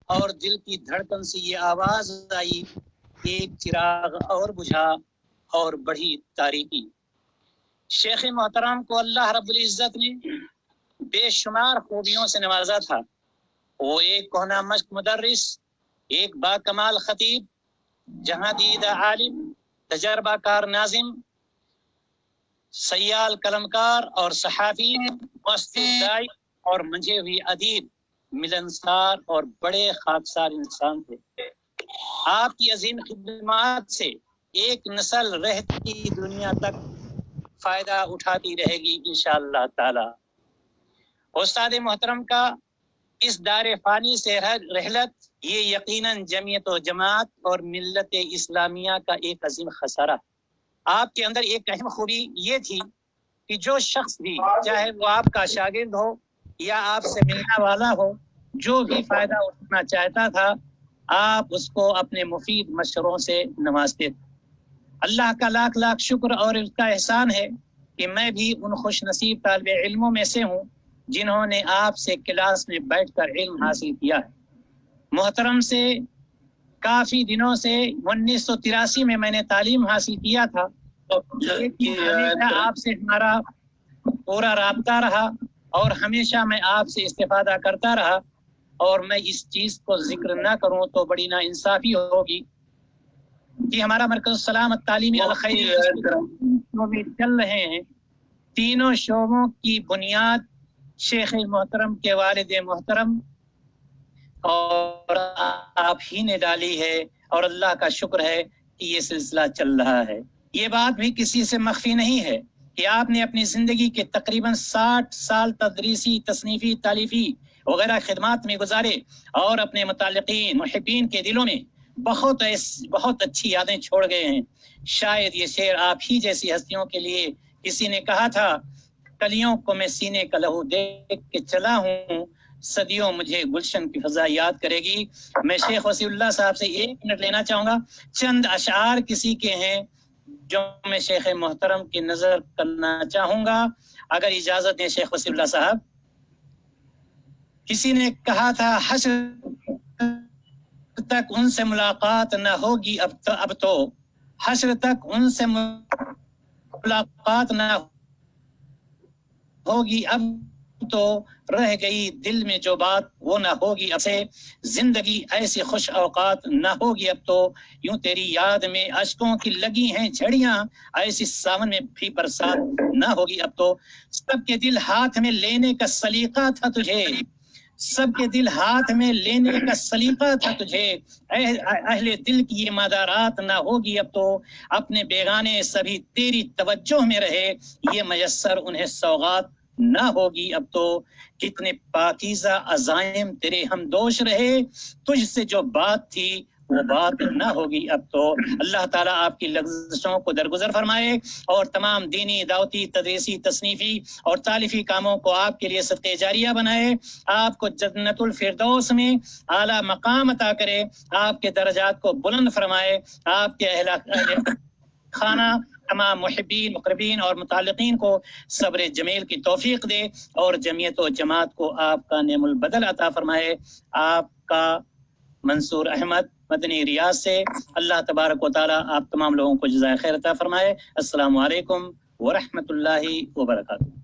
اور دل کی دھڑکن سے یہ آواز آئی، ایک چراغ اور بجھا اور بڑھی تاریکی۔ شیخ محترم کو اللہ رب العزت نے بے شمار خوبیوں سے نوازا تھا۔ وہ ایک کہنا مشق مدرس، ایک با کمال خطیب، جہاں دیدہ عالم، تجربہ کار ناظم، سیال قلمکار اور صحافی، مستور دائی اور منجھے ہوئی ادیب، ملنسار اور بڑے خاکسار انسان تھے۔ آپ کی عظیم خدمات سے ایک نسل رہتی دنیا تک فائدہ اٹھاتی رہے گی انشاءاللہ تعالی۔ استاد محترم کا اس دار فانی سے رحلت یہ یقیناً جمعیت و جماعت اور ملت اسلامیہ کا ایک عظیم خسارہ۔ آپ کے اندر ایک اہم خوبی یہ تھی کہ جو شخص بھی، چاہے وہ آپ کا شاگرد ہو یا آپ سے ملنے والا ہو، جو بھی فائدہ اٹھانا چاہتا تھا، آپ اس کو اپنے مفید مشوروں سے نوازتے تھے۔ اللہ کا لاکھ لاکھ شکر اور اس کا احسان ہے کہ میں بھی ان خوش نصیب طالب علموں میں سے ہوں جنہوں نے آپ سے کلاس میں بیٹھ کر علم حاصل کیا ہے۔ محترم سے کافی دنوں سے 1983 میں میں نے تعلیم حاصل کیا تھا، ہمیشہ آپ سے ہمارا پورا رابطہ رہا اور ہمیشہ میں آپ سے استفادہ کرتا رہا، اور میں اس چیز کو ذکر نہ کروں تو بڑی نا انصافی ہوگی کہ ہمارا مرکز السلام تعلیمی الخیری میں چل رہے ہیں۔ تینوں شعبوں کی بنیاد شیخ محترم کے والد محترم اور آپ ہی نے ڈالی ہے، اور اللہ کا شکر ہے کہ یہ سلسلہ چل رہا ہے۔ یہ بات بھی کسی سے مخفی نہیں ہے کہ آپ نے اپنی زندگی کے تقریباً 60 سال تدریسی، تصنیفی، تالیفی وغیرہ خدمات میں گزارے، اور اپنے متعلقین محبین کے دلوں میں بہت اچھی یادیں چھوڑ گئے ہیں۔ شاید یہ شعر آپ ہی جیسی ہستیوں کے لیے، کسی نے کہا تھا، کلیوں کو میں سینے کا لہو دیکھ کے چلا ہوں، صدیوں مجھے گلشن کی فضا یاد کرے گی۔ میں شیخ وصی اللہ صاحب سے 1 منٹ لینا چاہوں گا۔ چند اشعار کسی کے ہیں جو میں شیخ محترم کی نظر کرنا چاہوں گا، اگر اجازت دیں شیخ وصی اللہ صاحب۔ کسی نے کہا تھا، حشر تک ان سے ملاقات نہ ہوگی اب تو حشر تک ان سے ملاقات نہ ہوگی اب تو، رہ گئی دل میں جو بات وہ نہ ہوگی اب سے، زندگی ایسی خوش اوقات نہ ہوگی اب تو، یوں تیری یاد میں اشکوں کی لگی ہیں جھڑیاں، ایسی ساون میں بھی برسات نہ ہوگی اب تو، سب کے دل ہاتھ میں لینے کا سلیقہ تھا تجھے، سب کے دل ہاتھ میں لینے کا سلیقہ تھا تجھے، اہل دل کی یہ مدارات نہ ہوگی اب تو، اپنے بیگانے سبھی تیری توجہ میں رہے، یہ میسر انہیں سوغات نہ ہوگی اب تو، کتنے پاکیزہ عزائم تیرے ہم دوش رہے، تجھ سے جو بات تھی وہ بات نہ ہوگی اب تو۔ اللہ تعالیٰ آپ کی لغزشوں کو درگزر فرمائے، اور تمام دینی، دعوتی، تدریسی، تصنیفی اور تالیفی کاموں کو آپ کے لیے صدقہ جاریہ بنائے، آپ کو جنت الفردوس میں اعلیٰ مقام عطا کرے، آپ کے درجات کو بلند فرمائے، آپ کے اہل خانہ تمام محبین، مقربین اور متعلقین کو صبر جمیل کی توفیق دے، اور جمعیت و جماعت کو آپ کا نعم البدل عطا فرمائے۔ آپ کا منصور احمد، مدنی ریاض سے۔ اللہ تبارک و تعالی آپ تمام لوگوں کو جزائے خیر عطا فرمائے۔ السلام علیکم ورحمۃ اللہ وبرکاتہ۔